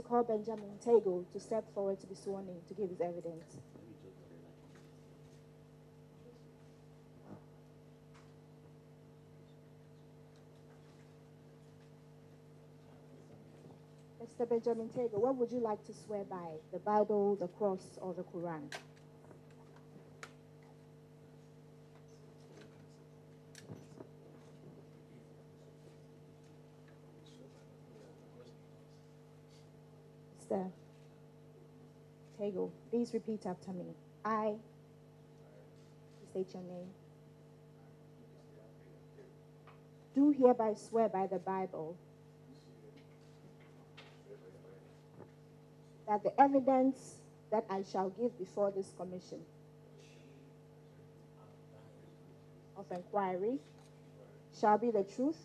to call Benjamin Tagoe to step forward to be sworn in to give his evidence. Mr. Benjamin Tagoe, what would you like to swear by? The Bible, the cross, or the Quran? Mr. Tagoe, please repeat after me. I, state your name, do hereby swear by the Bible that the evidence that I shall give before this commission of inquiry shall be the truth,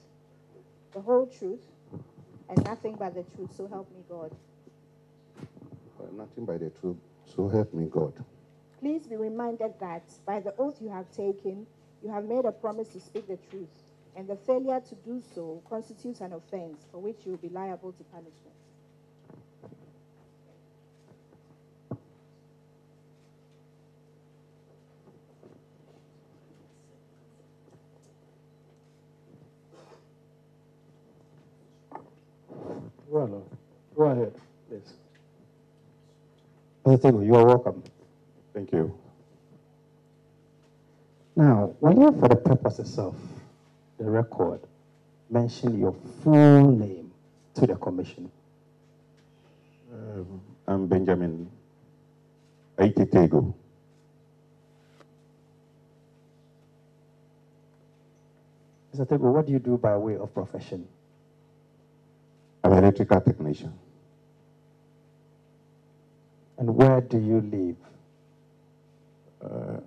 the whole truth, and nothing but the truth, so help me God. Nothing but the truth, so help me God. Please be reminded that by the oath you have taken, you have made a promise to speak the truth, and the failure to do so constitutes an offense for which you will be liable to punishment. Well, go ahead, please. Mr. Tagoe, you are welcome. Thank you. Now, will you, for the purposes of the record, mention your full name to the commission? I'm Benjamin Tagoe. Mr. Tagoe, what do you do by way of profession? I'm an electrical technician. And where do you live?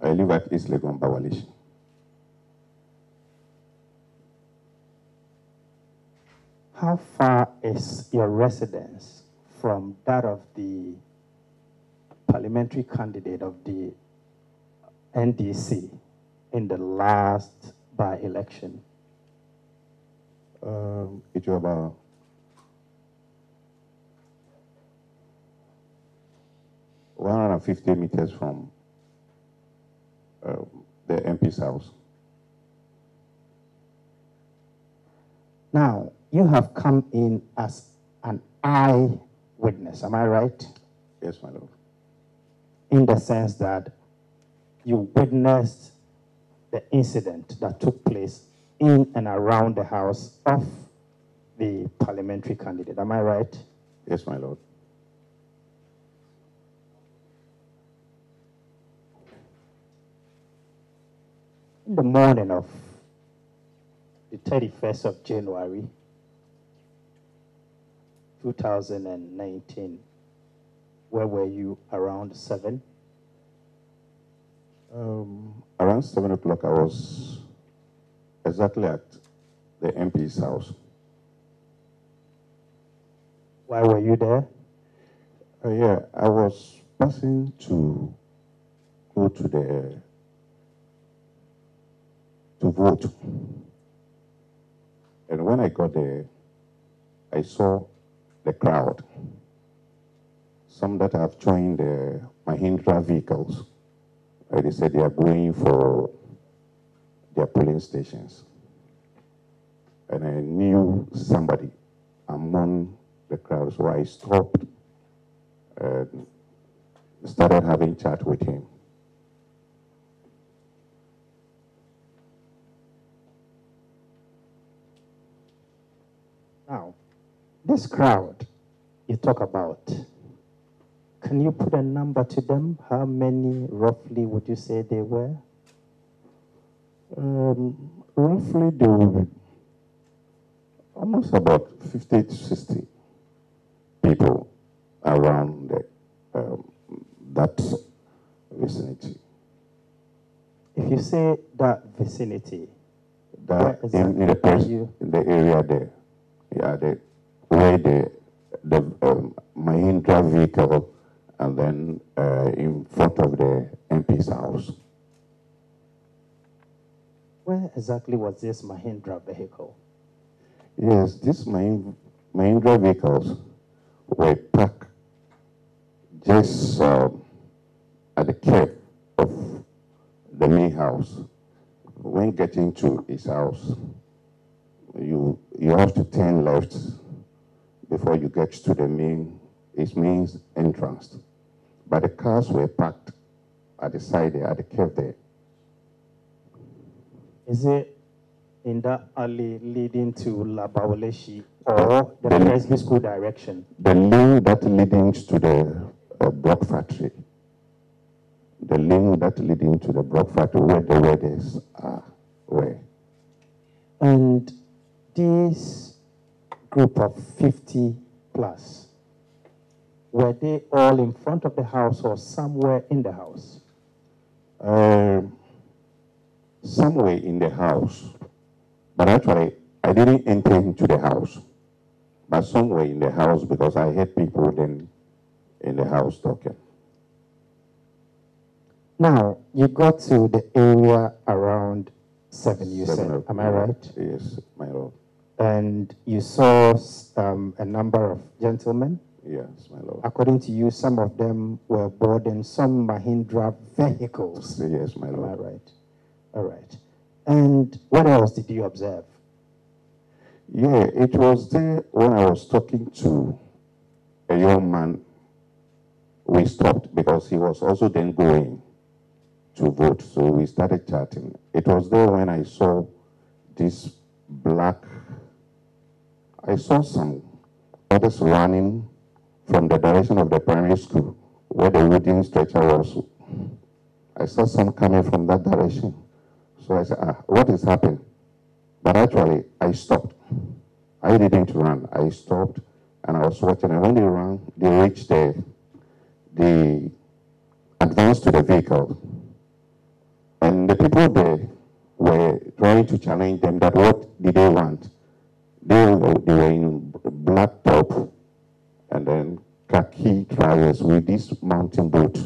I live at East Legon, Bawalish. How far is your residence from that of the parliamentary candidate of the NDC in the last by-election? It was about 150 meters from the MP's house. Now, you have come in as an eyewitness, am I right? Yes, my lord. In the sense that you witnessed the incident that took place in and around the house of the parliamentary candidate, am I right? Yes, my lord. In the morning of the 31st of January, 2019, where were you around 7? Around 7 o'clock, I was exactly at the MP's house. Why were you there? Yeah, I was passing to go to vote. And when I got there, I saw the crowd. Some that have joined the Mahindra vehicles. They said they are going for their polling stations. And I knew somebody among the crowd, so I stopped and started having chat with him. Now, this crowd you talk about, can you put a number to them? How many roughly would you say they were? Roughly, there were almost about 50 to 60 people around that vicinity. If you say that vicinity, That in the area there, yeah, where the Mahindra vehicle, and then in front of the MP's house. Where exactly was this Mahindra vehicle? Yes, these Mahindra vehicles were parked just at the curb of the main house. When getting to his house, you have to turn left before you get to his main entrance. But the cars were parked at the side there, at the curb there. Is it in that alley leading to Labaoleshi or the Presby School direction? The lane that leading to the block factory. The lane that leading to the block factory where the weddings are. Where? And this group of 50 plus, were they all in front of the house or somewhere in the house? Somewhere in the house. But actually, I didn't enter into the house. But somewhere in the house because I heard people then in the house talking. Now, you got to the area around 7, you said. Am I right? Yes, my lord. And you saw a number of gentlemen? Yes, my lord. According to you, some of them were boarding some Mahindra vehicles. Yes, my lord. Am I right? All right. And what else did you observe? Yeah, it was there when I was talking to a young man. We stopped because he was also then going to vote. So we started chatting. It was there when I saw this I saw some others running from the direction of the primary school where the wooden stretcher was. I saw some coming from that direction. So I said, what is happening? But actually, I stopped. I didn't run. I stopped and I was watching. And when they ran, they reached the advanced to the vehicle. And the people there were trying to challenge them that what did they want? They were in black top and then khaki trousers with this mountain boot.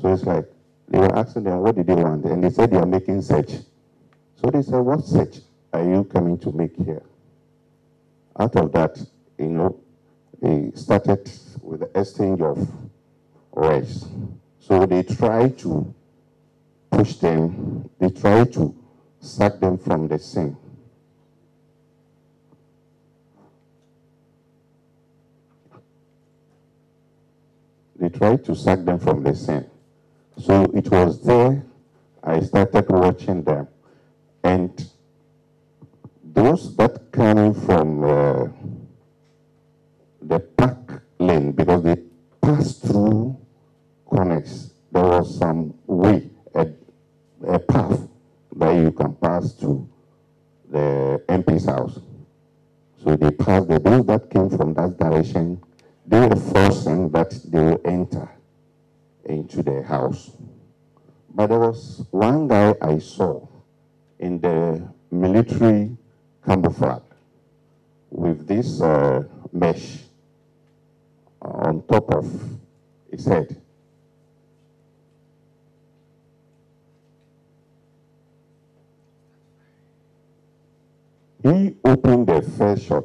So it's like, they were asking them, what did they want? And they said they are making search. So they said, what search are you coming to make here? Out of that, they started with the exchange of words. So they tried to push them, they tried to sack them from the scene. They tried to sack them from the scene. So it was there I started watching them. And those that coming from the park lane, because they passed through corners, there was some way, a path that you can pass to the MP's house. So they passed there. Those that came from that direction, they were forcing that they will enter into the house. But there was one guy I saw in the military camouflage with this mesh on top of his head. He opened the first shot,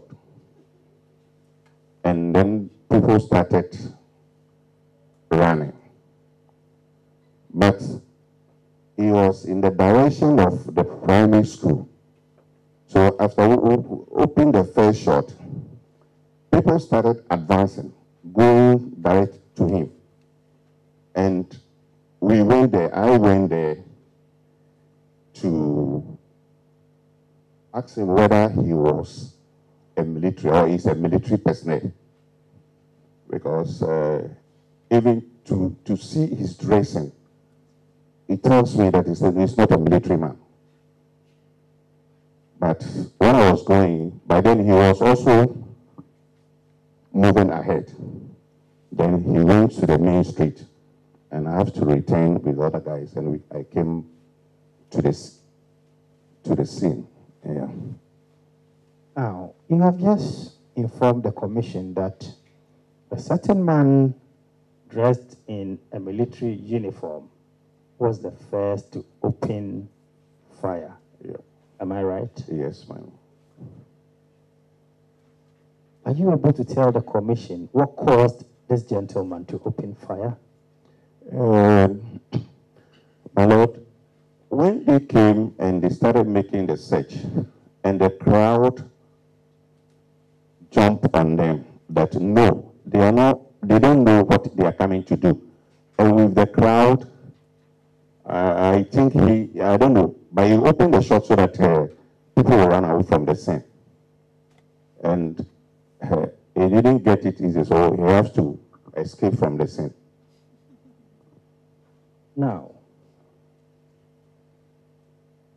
and then people started running. But he was in the direction of the primary school. So after we opened the first shot, people started advancing, going direct to him. And we went there, I went there to ask him whether he was a military or he's a military personnel. Because even to see his dressing, it tells me that he's not a military man. But when I was going, by then he was also moving ahead. Then he went to the main street, and I have to return with other guys, and I came to the scene. Yeah. Now, you have just informed the commission that a certain man dressed in a military uniform was the first to open fire. Yeah. Am I right? Yes, ma'am. Are you able to tell the commission what caused this gentleman to open fire? My Lord, when they came and they started making the search, and the crowd jumped on them, that no, they don't know what they are coming to do. And with the crowd, I think I don't know, but he opened the shop so that people will run away from the scene. And he didn't get it easy, so he has to escape from the scene. Now,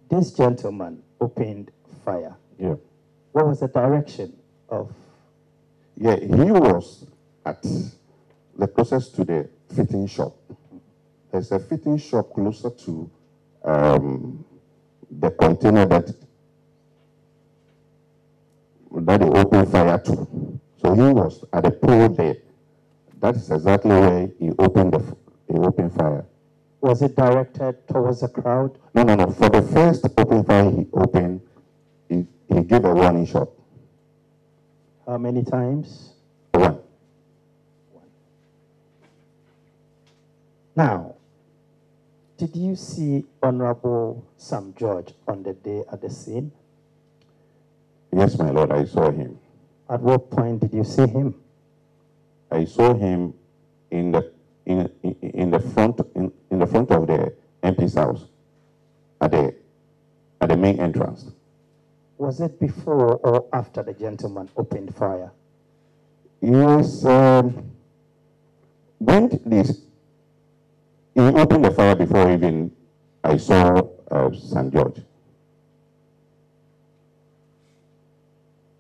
this gentleman opened fire. Yeah. What was the direction of? Yeah, he was at the closest to the fitting shop. There's a fitting shop closer to the container that they opened fire to. So he was at the pole there. That is exactly where he opened fire. Was it directed towards the crowd? No. For the first open fire he opened, he gave a warning shot. How many times? One. Now, did you see Honorable Sam George on the day at the scene? Yes, my Lord, I saw him. At what point did you see him? I saw him in the front of the MP's house at the main entrance. Was it before or after the gentleman opened fire? Yes, when he opened the fire before even I saw St. George.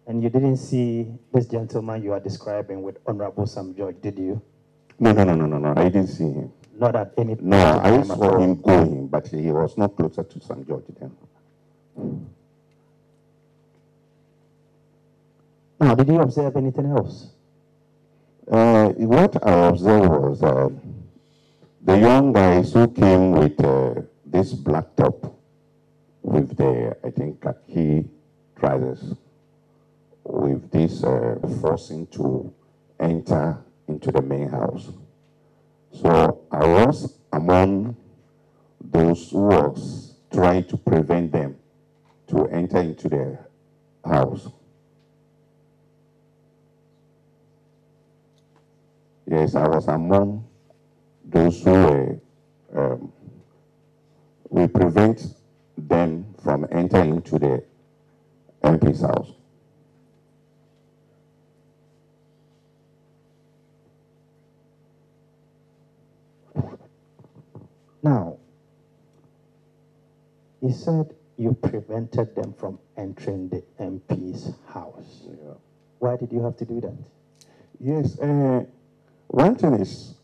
And you didn't see this gentleman you are describing with Honorable Sam George, did you? No, I didn't see him. Not at any point. No, I saw him going, but he was not closer to St. George then. Now, did you observe anything else? What I observed was the young guys who came with this black top with the, I think, khaki trousers, with this forcing to enter into the main house. So I was among those who was trying to prevent them to enter into the house. Yes, I was among those who will prevent them from entering into the MP's house. Now, you said you prevented them from entering the MP's house. Yeah. Why did you have to do that? Yes, one thing is,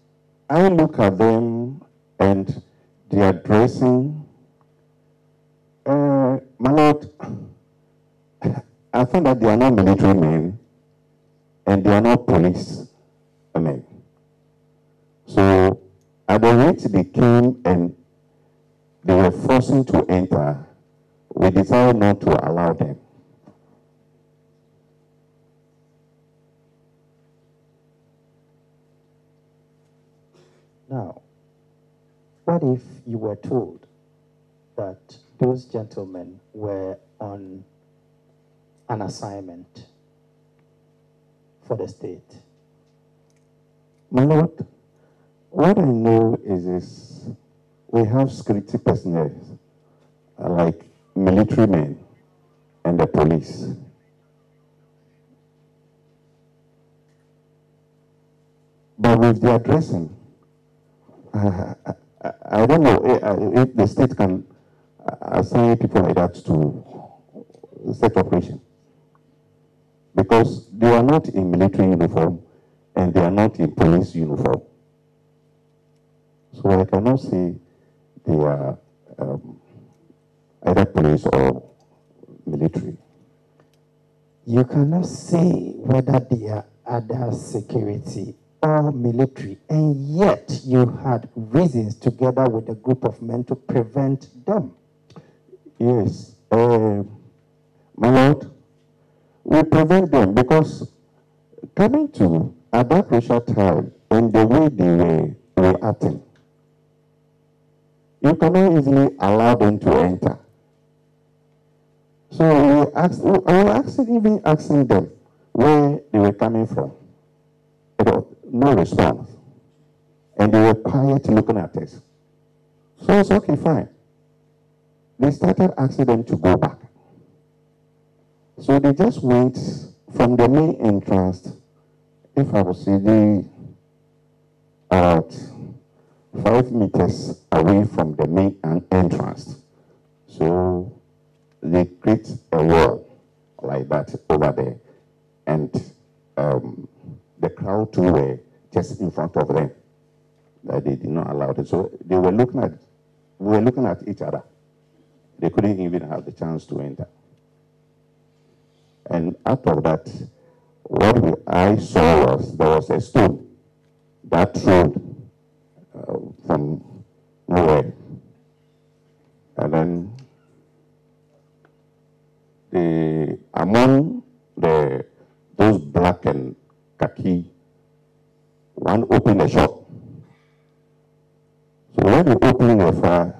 I look at them and they are dressing. My Lord, I find that they are not military men and they are not police men. So at the rate they came and they were forcing to enter, we decided not to allow them. Now, what if you were told that those gentlemen were on an assignment for the state? My Lord, what I know is we have security personnel like military men and the police. But with their dressing, I don't know if the state can assign people like that to state operation. Because they are not in military uniform and they are not in police uniform. So I cannot say they are either police or military. You cannot say whether they are other security or military, and yet you had reasons together with a group of men to prevent them. Yes, my Lord, we prevent them because Coming to, at that crucial time, and the way they were reacting, you cannot easily allow them to enter. So I was even asking them where they were coming from. No response. And they were quiet looking at us. So it's okay, fine. They started asking them to go back. So they just went from the main entrance, if I was sitting about 5 meters away from the main entrance. So they create a wall like that over there. And the crowd too were just in front of them. That they did not allow it. So we were looking at each other. They couldn't even have the chance to enter. And out of that, what I saw was there was a stone that thrown from nowhere. And then among those black and khaki, one opened a shop. So when they opened the fire,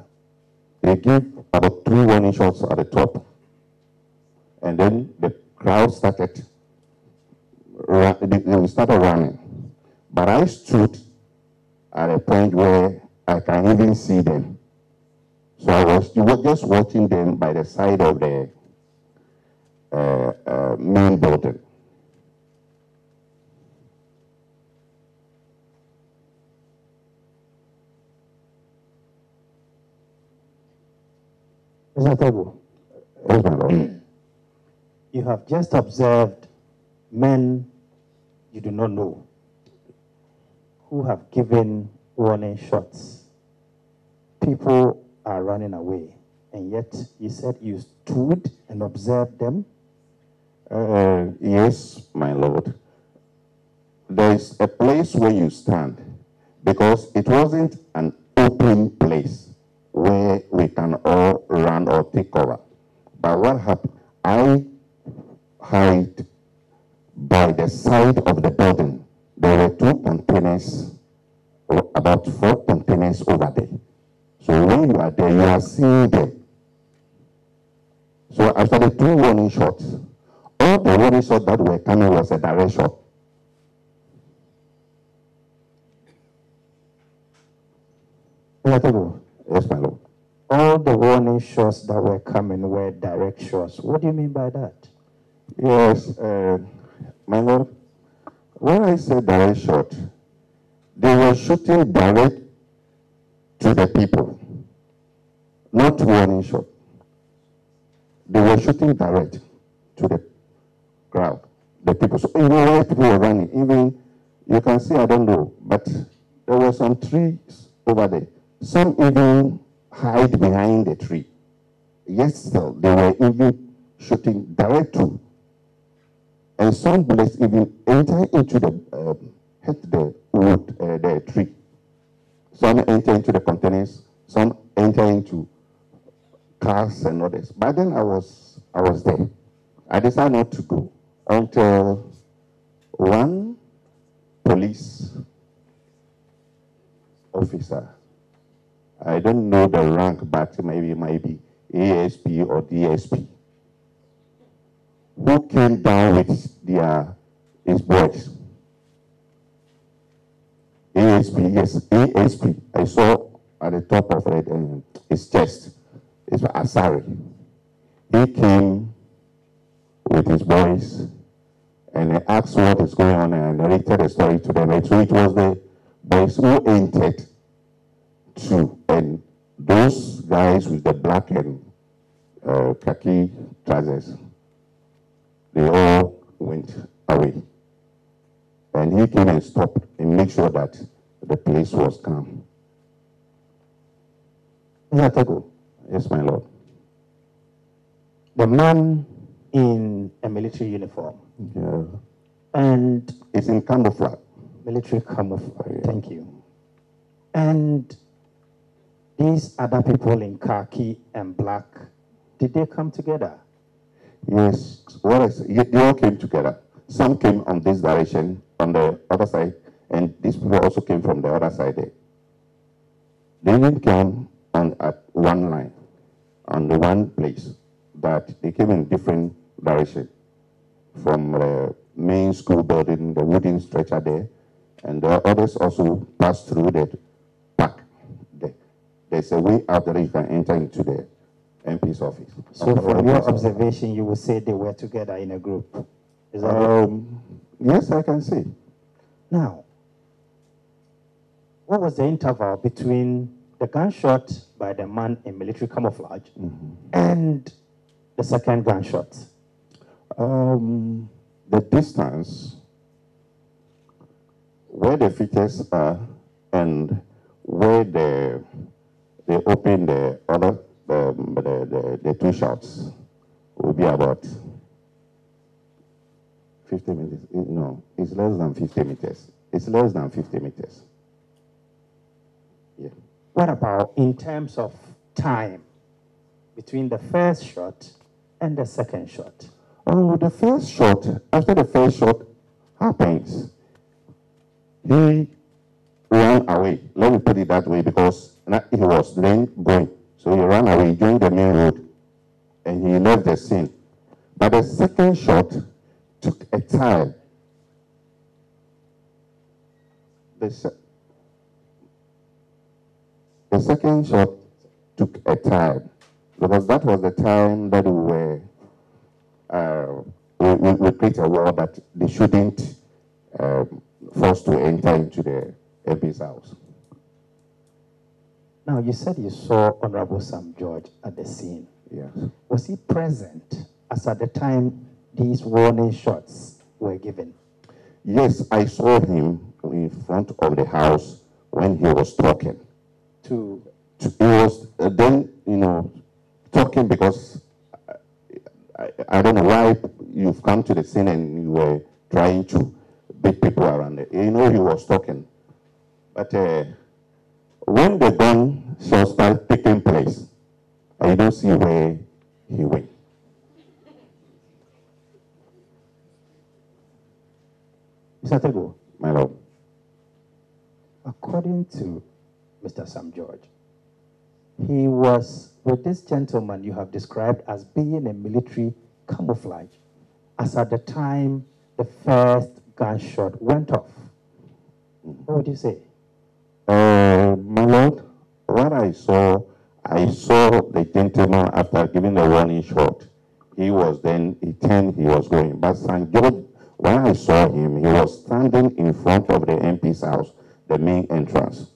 they gave about 3 warning shots at the top. And then the crowd started running. But I stood at a point where I can even see them. So I was just watching them by the side of the main building. Mr. Tagoe, Yes, my Lord. you have just observed men you do not know who have given warning shots. People are running away, and yet you said you stood and observed them. Yes, my Lord. There is a place where you stand because it wasn't an open place where we can all run or take cover. But what happened? I hid by the side of the building. There were 2 containers, or about 4 containers over there. So when you are there, you are seeing them. So after the 2 warning shots, all the warning shots that were coming was a direct shot. Mr. Tagoe, Yes, my Lord. all the warning shots that were coming were direct shots. What do you mean by that? Yes, my Lord. When I say direct shot, they were shooting direct to the people, not warning shot. They were shooting direct to the crowd, the people. So even where people were running, even you can see, I don't know, but there were some trees over there. Some even hide behind the tree. Yet still, they were even shooting direct to. And some bullets even enter into hit the wood, the tree. Some enter into the containers. Some enter into cars and others. But then I was there. I decided not to go until one police officer, I don't know the rank, but maybe it might be ASP or DSP, who came down with his boys. ASP, yes, ASP. I saw at the top of it, his chest. It's Asari. He came with his boys and they asked what is going on and narrated the story to them. So it was the boys who entered too, and those guys with the black and khaki trousers, they all went away. And he came and stopped and made sure that the place was calm. Mr. Tagoe, Yes, my Lord. the man in a military uniform Yeah. and It's in camouflage. military camouflage, Yeah. thank you, and these other people in khaki and black, did they come together? Yes, what I said, they all came together. some came on this direction, on the other side, and these people also came from the other side there. They didn't come on at one line, on the one place, but they came in different direction. From the main school building, the wooden stretcher there, and the others also passed through the park. There's a way out there you can enter into the MP's office. So from your observation, you would say they were together in a group. Is that it? Yes, I can see. Now, what was the interval between the gunshot by the man in military camouflage and the second gunshot? The distance where the features are and where they open the other the two shots will be about 50 meters. No, it's less than 50 meters. It's less than 50 meters. Yeah. What about in terms of time between the first shot and the second shot? Oh, the first shot, after the first shot happens, he ran away. Let me put it that way, because he was then going. So he ran away, joined the main road, and he left the scene. But the second shot took a time. The second shot took a time, because that was the time that we were we create a wall that they shouldn't force to enter into the MP's house. Now, you said you saw Honorable Sam George at the scene. Yes. Was he present as at the time these warning shots were given? Yes, I saw him in front of the house when he was talking. He was then, talking because I don't know why you've come to the scene and you were trying to beat people around it. He was talking. But when the gunshot started taking place, I don't see where he went. Mr. Tagoe, My lord. according to Mr. Sam George, he was with this gentleman you have described as being a military camouflage as at the time the first gunshot went off. What would you say? My lord, what I saw the gentleman after giving the warning shot. He turned, he was going. But St. George, when I saw him, he was standing in front of the MP's house, the main entrance.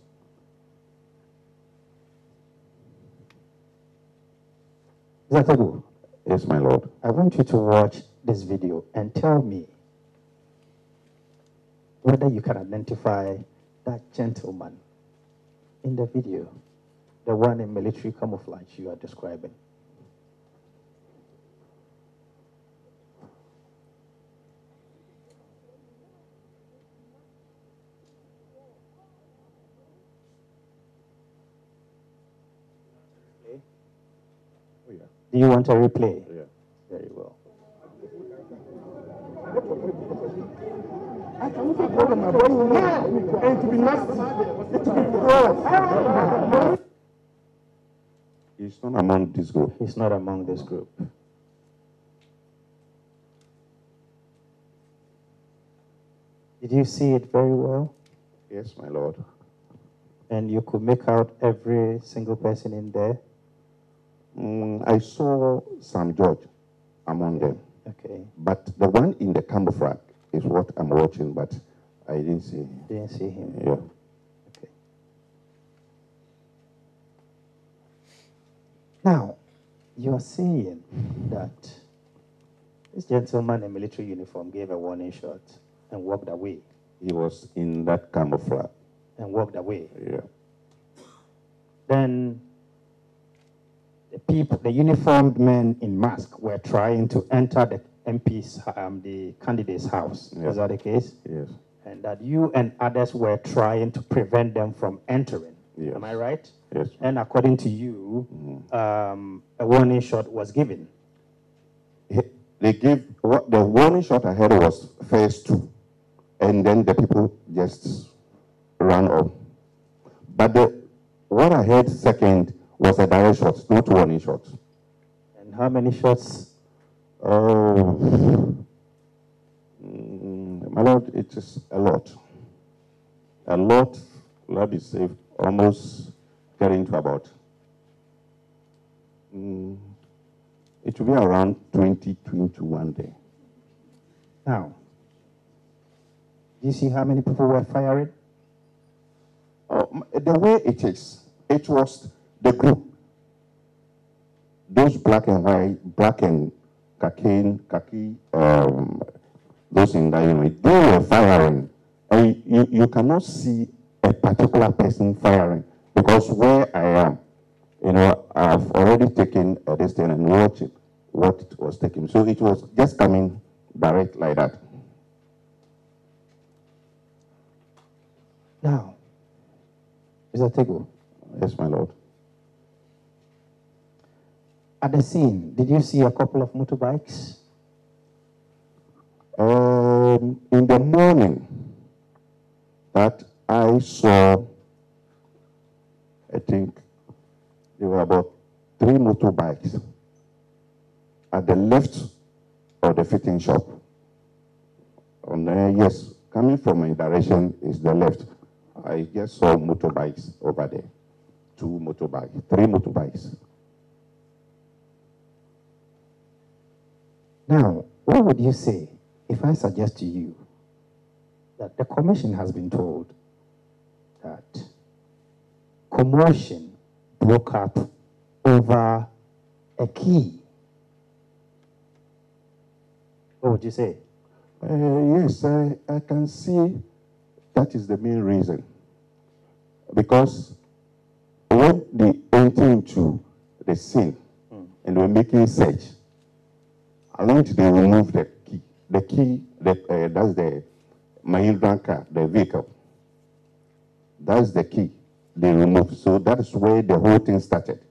Mr. Tagoe, Yes, my lord. I want you to watch this video and tell me whether you can identify that gentleman in the video, the one in military camouflage you are describing. Oh, yeah. Do you want a replay? Yeah. Very well. He's not among this group. He's not among this group. Did you see it very well? Yes, my lord. And you could make out every single person in there? I saw Sam George among them. Okay. But the one in the camouflage is what I'm watching, but I didn't see him. Didn't see him. Yeah. Okay. Now, you are saying that this gentleman in military uniform gave a warning shot and walked away. He was in that camouflage. And walked away. Yeah. Then the people, the uniformed men in mask, were trying to enter the MP's, the candidate's house. Yeah. Is that the case? Yes. And that you and others were trying to prevent them from entering. Yes. Am I right? Yes. And according to you, a warning shot was given. they gave, the warning shot I heard was first 2, and then the people just ran off. But what I heard second was a direct shot, not warning shot. And how many shots? My Lord, it is a lot. A lot, let me say, almost getting to about, it will be around 20, 21 day. Now, do you see how many people were firing? The way it is, it was the group. Those black and white, black and khaki, those in that unit, they were firing. And you cannot see a particular person firing, because where I am, I've already taken this thing and watched it, what it was taking. So it was just coming direct like that. Now, Mr. Tagoe. Yes, my Lord. At the scene, did you see a couple of motorbikes? In the morning that I saw, I think there were about 3 motorbikes at the left of the fitting shop. Yes, coming from my direction is the left. I just saw motorbikes over there. 2 motorbikes, 3 motorbikes. Now, what would you say if I suggest to you that the commission has been told that commotion broke up over a key? What would you say? Yes, I can see that is the main reason. Because when they enter into the scene and were making search, along they remove the key. The key, that's the Mahindra car, the vehicle. That's the key they removed. So that is where the whole thing started.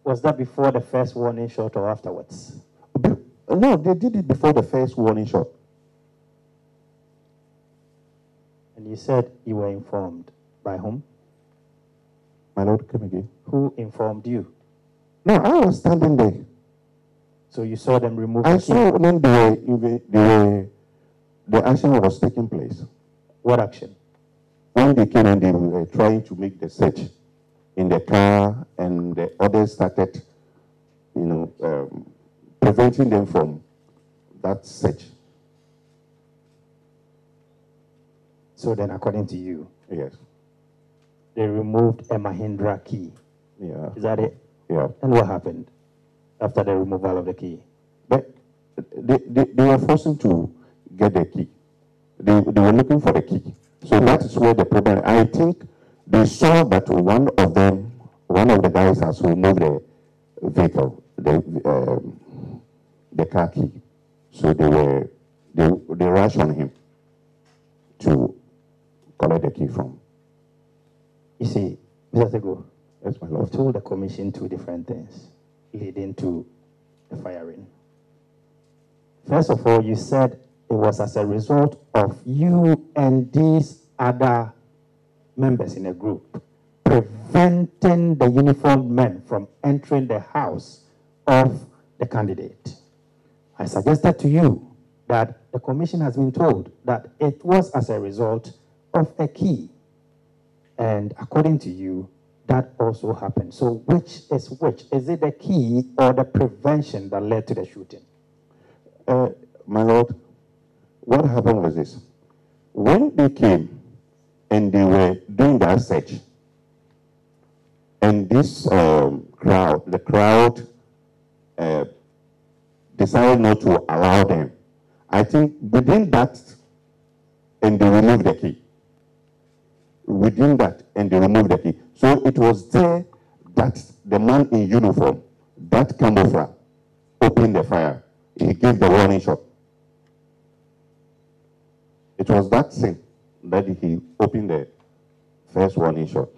Was that before the first warning shot or afterwards? No, they did it before the first warning shot. And you said you were informed. By whom? My Lord, come again. Who informed you? No, I was standing there. So you saw them remove I the key? saw when the action was taking place. What action? When they came and they were trying to make the search in the car, and the others started, preventing them from that search. So then, according to you, Yes. they removed a Mahindra key. Yeah. Is that it? Yeah. And what happened after the removal of the key? But they were forcing to get the key. They were looking for the key. So that is where the problem. I think they saw that one of the guys has removed the vehicle, the car key. So they rushed on him to collect the key from. You see, Mr. Tagoe, Yes, my you've Lord. told the commission 2 different things leading to the firing. First of all, you said it was as a result of you and these other members in a group preventing the uniformed men from entering the house of the candidate. I suggested to you that the commission has been told that it was as a result of a key. And according to you, that also happened. So which is which? Is it the key or the prevention that led to the shooting? My Lord, what happened was this. When they came and they were doing that search, and this the crowd decided not to allow them, I think within that, and they removed the key. Within that, and they removed the key. So it was there that the man in uniform, that camouflage, opened the fire. He gave the warning shot. It was that thing that he opened the first warning shot.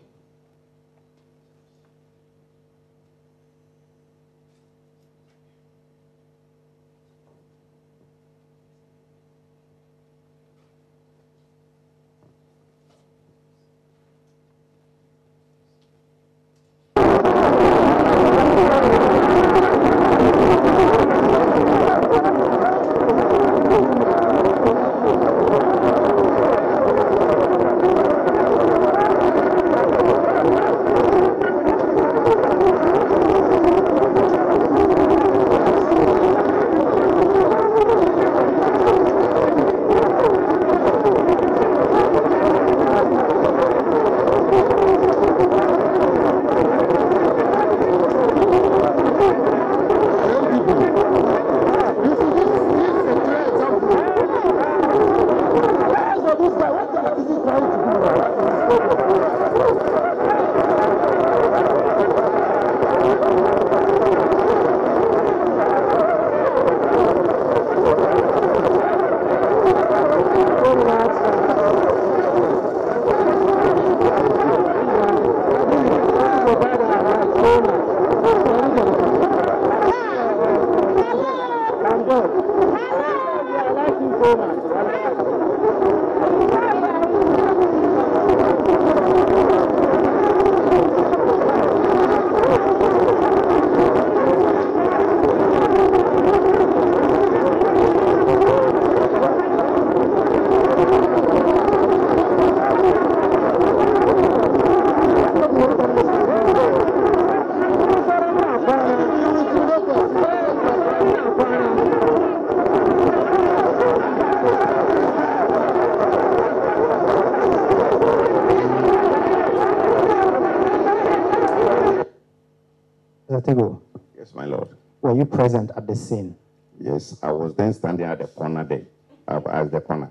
you present at the scene? Yes, I was then standing at the corner there, at the corner.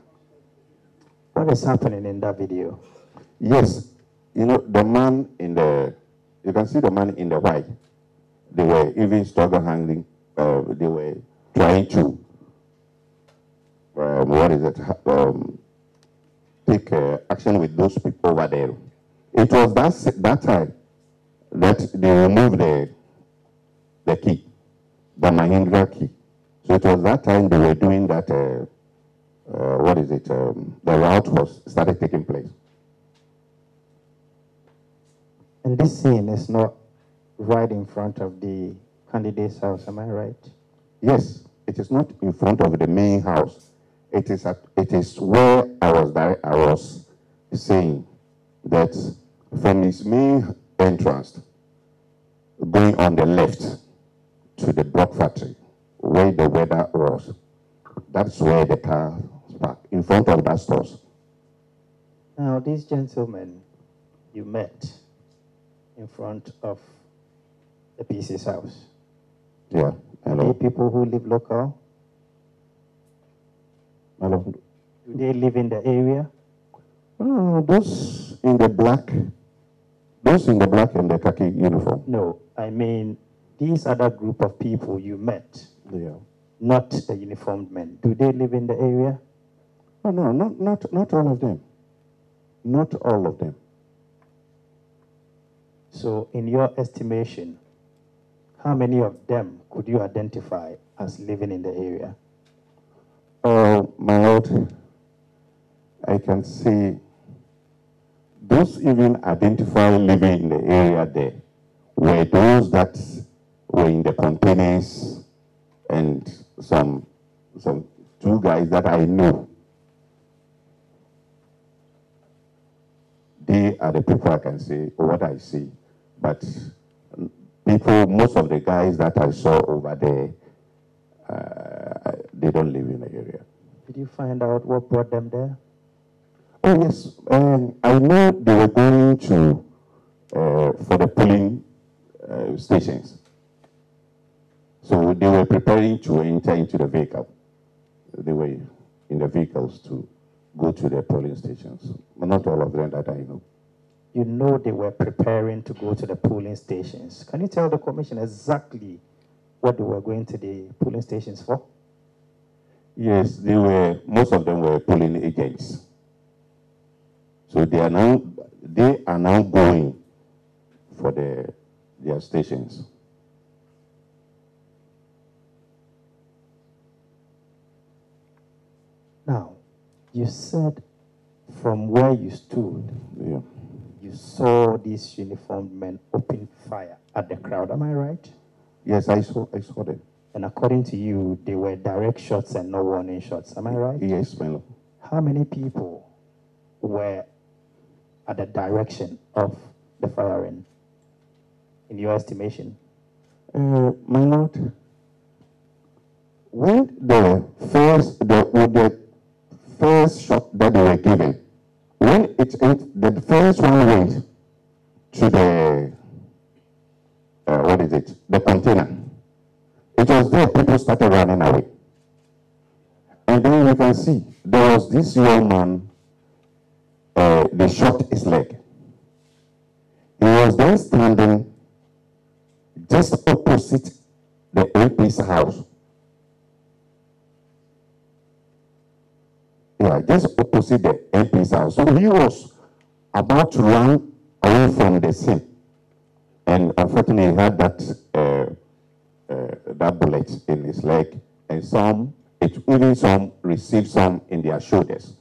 What is happening in that video? Yes, you know, the man in the, you can see the man in the white. They were even struggle handling, they were trying to, take action with those people over there. It was that time that they removed the key, the Mahindra key. So it was that time they were doing that, the route was started taking place. And this scene is not right in front of the candidate's house, am I right? Yes, it is not in front of the main house. It is where I was saying that from his main entrance, going on the left to the block factory, where the weather was, that's where the car was parked, in front of that stores. Now, these gentlemen you met in front of the PC's house, Yeah, are they people who live local? Hello. Do they live in the area? Those in the black and the khaki uniform. No, I mean these other group of people you met, Yeah. not the uniformed men. Do they live in the area? Oh, no, not all of them. Not all of them. So, in your estimation, how many of them could you identify as living in the area? Oh, my Lord, I can see those even identified living in the area there were those that were in the containers and some two guys that I know. They are the people I can say what I see. But people, most of the guys that I saw over there, they don't live in the area. Did you find out what brought them there? Oh, yes. I know they were going to, for the polling stations. So they were preparing to enter into the vehicle. They were in the vehicles to go to the polling stations. But not all of them that I know. You know they were preparing to go to the polling stations. Can you tell the commission exactly what they were going to the polling stations for? Yes, most of them were polling agents. So they are now going for their stations. Now, you said from where you stood, Yeah. you saw these uniformed men open fire at the crowd. Am I right? Yes, I saw them. And according to you, they were direct shots and no warning shots. Am I right? Yes, my Lord. How many people were at the direction of the firing, in your estimation? My Lord, when the first shot that they were given, when the first one went to the container, it was there people started running away. And then you can see, there was this young man, they shot his leg. He was then standing just opposite the MP's house. Yeah, just opposite the MP's house. So he was about to run away from the scene. And unfortunately, he had that bullet in his leg. And some received some in their shoulders.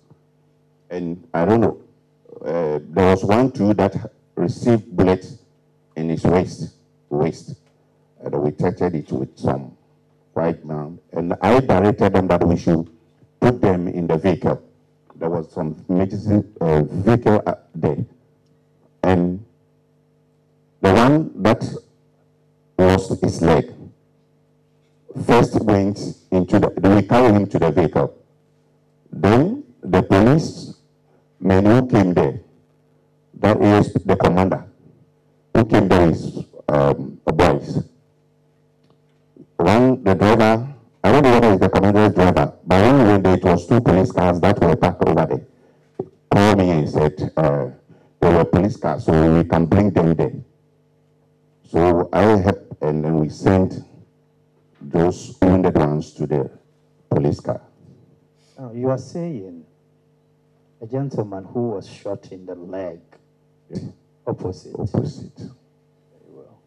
And I don't know, there was one too that received bullets in his waist. And we treated it with some white man. And I directed them that we should put them in the vehicle. There was some medicine vehicle there. And the one that lost his leg first went we carried him to the vehicle. Then the police men who came there, that is the commander, who came there is boys. the driver, I don't know whether it's the commander's driver, but when it was 2 police cars that were parked over there, called me and said there were police cars, so we can bring them there. So I helped, and then we sent those wounded ones to the police car. Now, you are saying a gentleman who was shot in the leg, opposite. Opposite. Very well.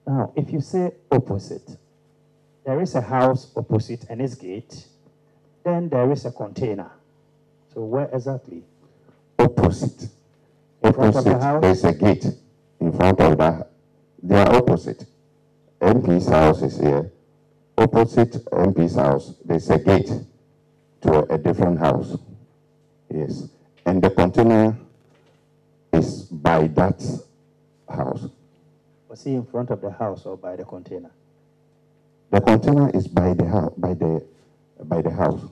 Now, if you say opposite, there is a house opposite and its gate, then there is a container. So where exactly? Opposite. In front of the house? There's a gate in front of that. They are opposite. MP's house is here. Opposite MP's house, there's a gate to a different house. Yes. And the container is by that house. Was he in front of the house or by the container? The container is by the house. By the house.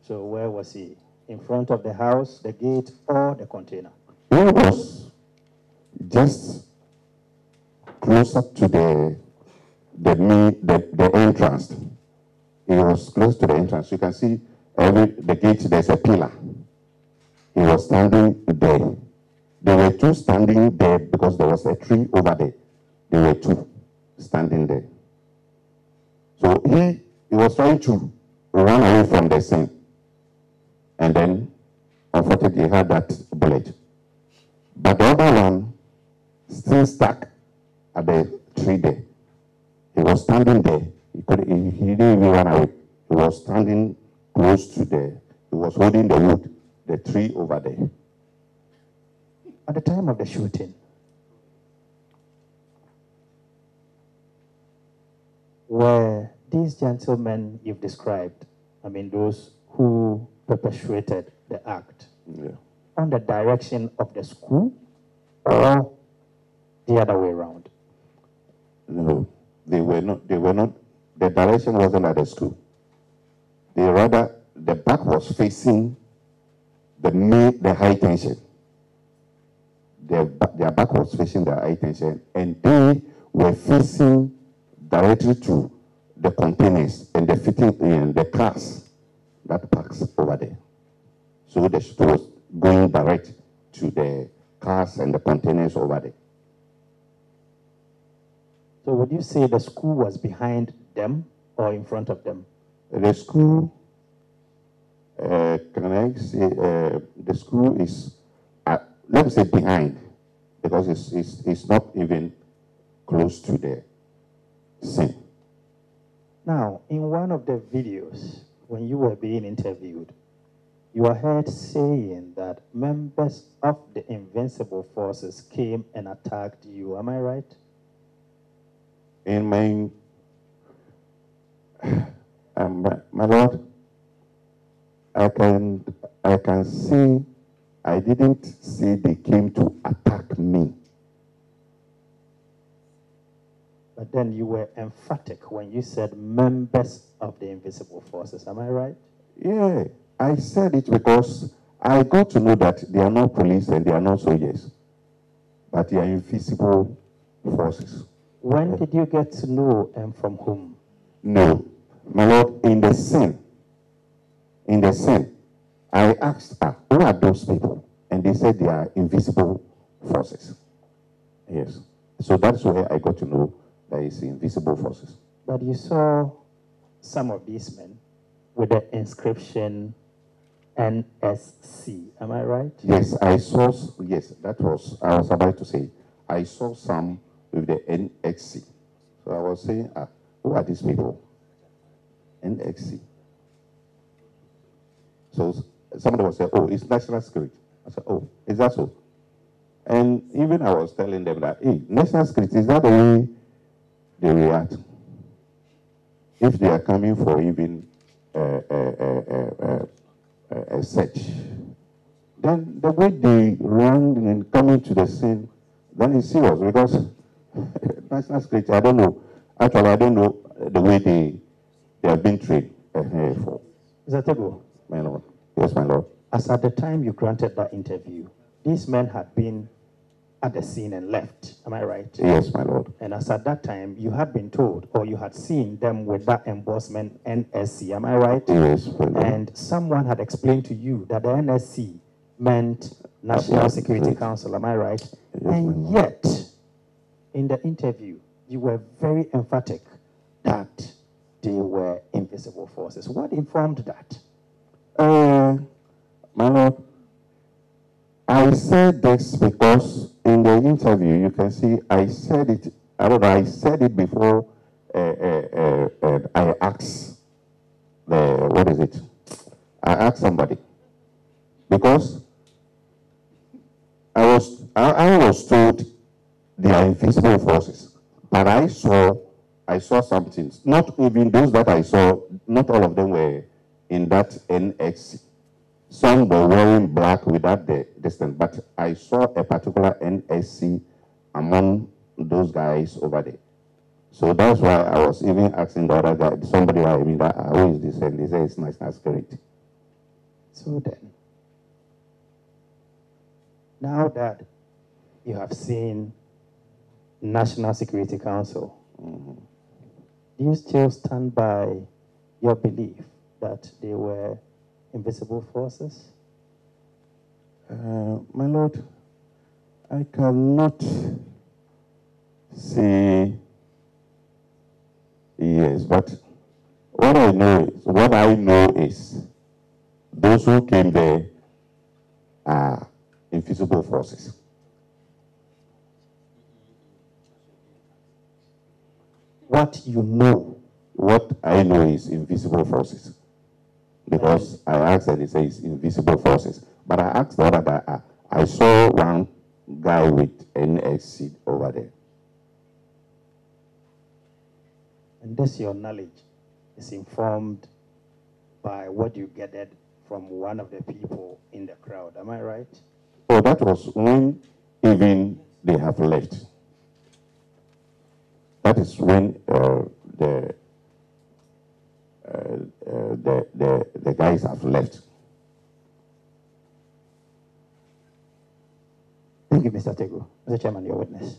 So where was he? In front of the house, the gate, or the container? He was just closer to the entrance. He was close to the entrance. You can see the gate, there's a pillar. He was standing there. There were 2 standing there because there was a tree over there. There were 2 standing there. So he was trying to run away from the scene. And then, unfortunately, he had that bullet. But the other one still stuck at the tree there. He was standing there. He didn't even run away. He was standing close to he was holding the wood, the tree over there. At the time of the shooting, were these gentlemen you've described, I mean those who perpetrated the act, on the direction of the school or the other way around? No, they were not. The direction wasn't at the school. The back was facing the high tension. Their back was facing the high tension, and they were facing directly to the containers and the cars that parks over there. So the shooter was going direct to the cars and the containers over there. So would you say the school was behind them or in front of them? The school, can I say, the school is, let me say behind, because it's not even close to the scene. Now, in one of the videos, when you were being interviewed, you were heard saying that members of the Invincible Forces came and attacked you. Am I right? In my Lord, I can say I didn't say they came to attack me. But then you were emphatic when you said members of the Invisible Forces. Am I right? Yeah, I said it because I got to know that they are not police and they are not soldiers, but they are invisible forces. When did you get to know and from whom? No, my Lord, in the scene, I asked, who are those people? And they said they are invisible forces. Yes. So that's where I got to know that it's invisible forces. But you saw some of these men with the inscription NSC. Am I right? Yes, I was about to say, I saw some with the NXC. So I was saying, who are these people? NXC. So somebody was saying, oh, it's national security. I said, oh, is that so? And even I was telling them that, hey, national security, is that the way they react? If they are coming for even a search, then the way they run and coming to the scene, then it's serious because national security, I don't know. Actually, I don't know the way they have been trained for. Mr. Tagoe, My Lord. Yes, my Lord. as at the time you granted that interview, these men had been at the scene and left. Am I right? Yes, my lord. And as at that time, you had been told or you had seen them with that embossment NSC. Am I right? Yes, my lord. And someone had explained to you that the NSC meant National Security Council. Am I right? Yes, and yet, in the interview, you were very emphatic that they were invisible forces. What informed that? My lord, I said this because in the interview, you can see I said it, I said it before I asked I asked somebody. Because I was told they are invisible forces, but I saw some things. Not even those that I saw, not all of them were in that NXC. Some were wearing black without the distance, but I saw a particular NSC among those guys over there. So that's why I was even asking the other guy, somebody, who is this? And they say it's National Security. So then, now that you have seen National Security Council, do you still stand by your belief that they were invisible forces? My lord, I cannot say yes, but what I know is those who came there are invisible forces. What you know? What I know is invisible forces. Because I asked and he says invisible forces. But I asked the other guy, I saw one guy with NXC over there. And this, your knowledge, is informed by what you gathered from one of the people in the crowd. Am I right? So that was when even they have left. That is when the guys have left. Thank you, Mr. Tagoe. Mr. Chairman, your witness.